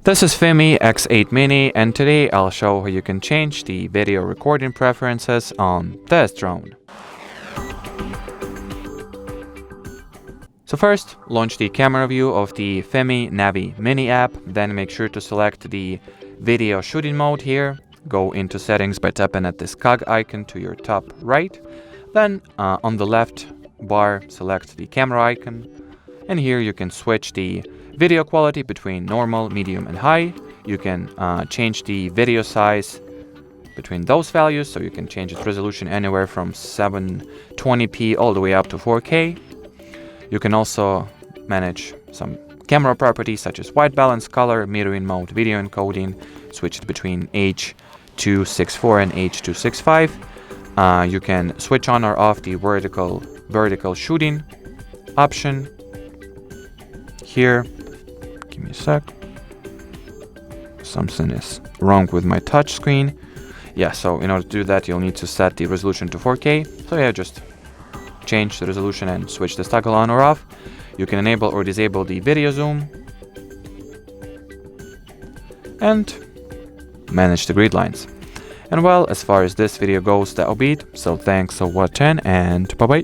This is FIMI X8 Mini, and today I'll show how you can change the video recording preferences on this drone. So first, launch the camera view of the FIMI Navi Mini app, then make sure to select the video shooting mode here. Go into settings by tapping at this cog icon to your top right. Then on the left bar, select the camera icon, and here you can switch the video quality between normal, medium, and high. You can change the video size between those values, so you can change its resolution anywhere from 720p all the way up to 4K. You can also manage some camera properties such as white balance, color, mirroring mode, video encoding, switch it between H.264 and H.265. You can switch on or off the vertical shooting option here. Give me a sec. Something is wrong with my touch screen. Yeah, so in order to do that, you'll need to set the resolution to 4K. So yeah, just change the resolution and switch this toggle on or off. You can enable or disable the video zoom and manage the grid lines. And well, as far as this video goes, that'll be it. So thanks for watching and bye bye.